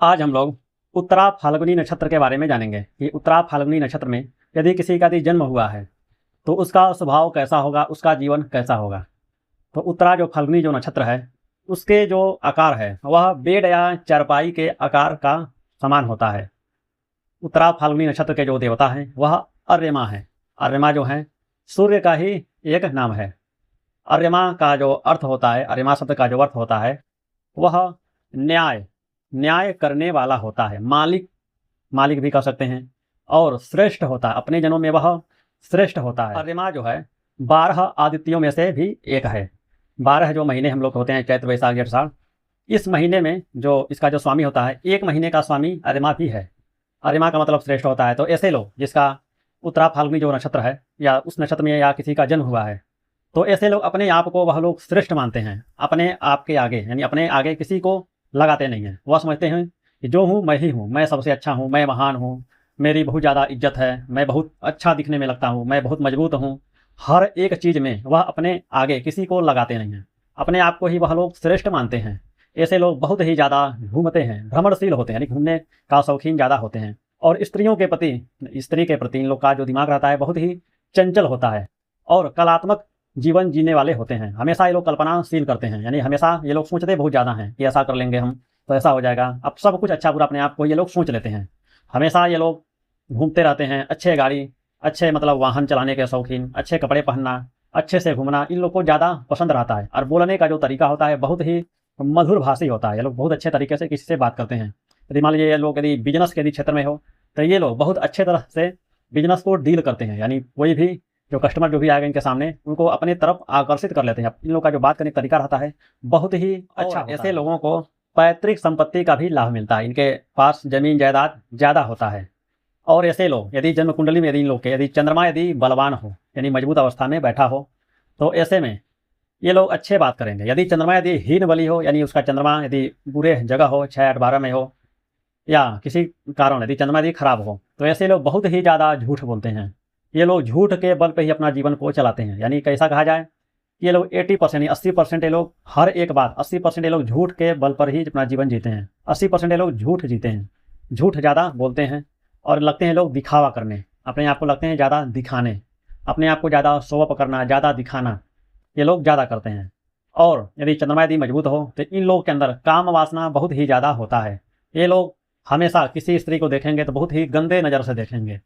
आज हम लोग उत्तरा फाल्गुनी नक्षत्र के बारे में जानेंगे कि उत्तरा फाल्गुनी नक्षत्र में यदि किसी का यदि जन्म हुआ है तो उसका स्वभाव कैसा होगा, उसका जीवन कैसा होगा। तो उत्तरा जो फाल्गुनी जो नक्षत्र है उसके जो आकार है वह बेड या चारपाई के आकार का समान होता है। उत्तरा फाल्गुनी नक्षत्र के जो देवता हैं वह अर्यमा है। अर्यमा जो है सूर्य का ही एक नाम है। अर्यमा का जो अर्थ होता है, अर्यमा शब्द का जो अर्थ होता है वह न्याय करने वाला होता है। मालिक भी कह सकते हैं। और श्रेष्ठ होता है, अपने जनों में वह श्रेष्ठ होता है। अर्यमा जो है 12 आदित्यों में से भी एक है। 12 जो महीने हम लोग होते हैं, चैत्र वैशाख जेठ आषाढ़, इस महीने में जो इसका जो स्वामी होता है, एक महीने का स्वामी अर्यमा भी है। अर्यमा का मतलब श्रेष्ठ होता है। तो ऐसे लोग जिसका उत्तरा फाल्गुनी जो नक्षत्र है या उस नक्षत्र में या किसी का जन्म हुआ है तो ऐसे लोग अपने आप को वह लोग श्रेष्ठ मानते हैं। अपने आप के आगे यानी अपने आगे किसी को लगाते नहीं हैं। वह समझते हैं कि जो हूँ मैं ही हूँ, मैं सबसे अच्छा हूँ, मैं महान हूँ, मेरी बहुत ज़्यादा इज्जत है, मैं बहुत अच्छा दिखने में लगता हूँ, मैं बहुत मजबूत हूँ। हर एक चीज़ में वह अपने आगे किसी को लगाते नहीं हैं। अपने आप को ही वह लोग श्रेष्ठ मानते हैं। ऐसे लोग बहुत ही ज़्यादा घूमते हैं, भ्रमणशील होते हैं, यानी घूमने का शौकीन ज़्यादा होते हैं। और स्त्री के प्रति इन लोग का जो दिमाग रहता है बहुत ही चंचल होता है और कलात्मक जीवन जीने वाले होते हैं। हमेशा ये लोग कल्पनाशील करते हैं, यानी हमेशा ये लोग सोचते बहुत ज़्यादा हैं कि ऐसा कर लेंगे हम तो ऐसा हो जाएगा। अब सब कुछ अच्छा बुरा अपने आप को ये लोग सोच लेते हैं। हमेशा ये लोग घूमते रहते हैं, अच्छे गाड़ी, अच्छे मतलब वाहन चलाने के शौकीन, अच्छे कपड़े पहनना, अच्छे से घूमना इन लोग को ज़्यादा पसंद रहता है। और बोलने का जो तरीका होता है बहुत ही मधुर भाषी होता है। ये लोग बहुत अच्छे तरीके से किसी से बात करते हैं। यदि मान लीजिए ये लोग यदि बिजनेस के यदि क्षेत्र में हो तो ये लोग बहुत अच्छे तरह से बिजनेस को डील करते हैं। यानी कोई भी जो कस्टमर जो भी आएगा इनके सामने उनको अपने तरफ आकर्षित कर लेते हैं। इन लोगों का जो बात करने का तरीका रहता है बहुत ही अच्छा। ऐसे लोगों को पैतृक संपत्ति का भी लाभ मिलता है। इनके पास जमीन जायदाद ज़्यादा होता है। और ऐसे लोग यदि जन्म कुंडली में यदि इन लोग के यदि चंद्रमा यदि बलवान हो यानी मजबूत अवस्था में बैठा हो तो ऐसे में ये लोग अच्छे बात करेंगे। यदि चंद्रमा यदि हीन बली हो यानी उसका चंद्रमा यदि बुरे जगह हो, 6, 8, 12 में हो या किसी कारण यदि चंद्रमा यदि खराब हो तो ऐसे लोग बहुत ही ज़्यादा झूठ बोलते हैं। ये लोग झूठ के बल पे ही अपना जीवन को चलाते हैं। यानी कैसा कहा जाए, ये लोग 80% यानी 80% ये लोग हर एक बात 80% ये लोग झूठ के बल पर ही अपना जीवन जीते हैं। 80% ये लोग झूठ जीते हैं, झूठ ज़्यादा बोलते हैं और लगते हैं लोग दिखावा करने, अपने आप को लगते हैं ज़्यादा दिखाने, अपने आप को ज़्यादा शो अप करना, ज़्यादा दिखाना ये लोग ज़्यादा करते हैं। और यदि चंद्रमा यदि मजबूत हो तो इन लोग के अंदर काम वासना बहुत ही ज़्यादा होता है। ये लोग हमेशा किसी स्त्री को देखेंगे तो बहुत ही गंदे नज़र से देखेंगे।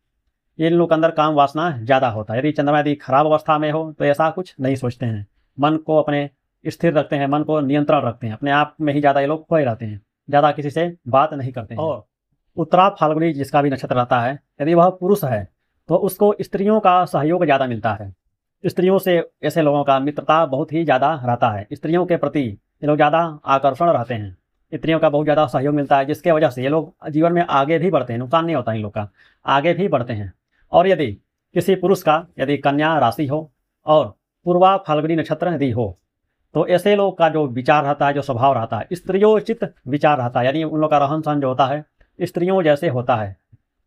इन लोग के अंदर काम वासना ज़्यादा होता है। यदि चंद्रमा यदि खराब अवस्था में हो तो ऐसा कुछ नहीं सोचते हैं, मन को अपने स्थिर रखते हैं, मन को नियंत्रण रखते हैं, अपने आप में ही ज़्यादा ये लोग खोए रहते हैं, ज़्यादा किसी से बात नहीं करते हैं। और उत्तरा फाल्गुनी जिसका भी नक्षत्र रहता है यदि वह पुरुष है तो उसको स्त्रियों का सहयोग ज़्यादा मिलता है। स्त्रियों से ऐसे लोगों का मित्रता बहुत ही ज़्यादा रहता है। स्त्रियों के प्रति ये लोग ज़्यादा आकर्षण रहते हैं, स्त्रियों का बहुत ज़्यादा सहयोग मिलता है, जिसके वजह से ये लोग जीवन में आगे भी बढ़ते हैं। नुकसान नहीं होता इन लोग का, आगे भी बढ़ते हैं। और यदि किसी पुरुष का यदि कन्या राशि हो और पूर्वा फाल्गुनी नक्षत्र यदि हो तो ऐसे लोग का जो विचार रहता है, जो स्वभाव रहता है, स्त्रियोचित विचार रहता है। यानी उन लोग का रहन सहन जो होता है स्त्रियों जैसे होता है।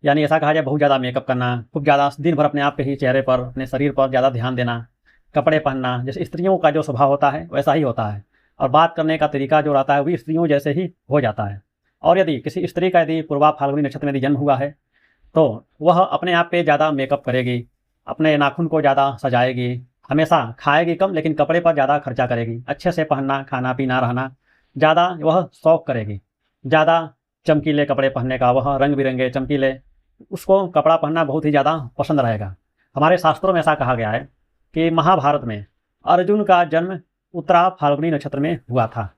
यानी ऐसा कहा जाए बहुत ज़्यादा मेकअप करना, खूब ज़्यादा दिन भर अपने आप पे ही, चेहरे पर, अपने शरीर पर ज़्यादा ध्यान देना, कपड़े पहनना, जैसे स्त्रियों का जो स्वभाव होता है वैसा ही होता है। और बात करने का तरीका जो रहता है वो भी स्त्रियों जैसे ही हो जाता है। और यदि किसी स्त्री का यदि पूर्वा फाल्गुनी नक्षत्र में यदि जन्म हुआ है तो वह अपने आप पे ज़्यादा मेकअप करेगी, अपने नाखून को ज़्यादा सजाएगी, हमेशा खाएगी कम लेकिन कपड़े पर ज़्यादा खर्चा करेगी, अच्छे से पहनना, खाना पीना, रहना ज़्यादा वह शौक़ करेगी, ज़्यादा चमकीले कपड़े पहनने का, वह रंग बिरंगे चमकीले उसको कपड़ा पहनना बहुत ही ज़्यादा पसंद रहेगा। हमारे शास्त्रों में ऐसा कहा गया है कि महाभारत में अर्जुन का जन्म उत्तरा फाल्गुनी नक्षत्र में हुआ था।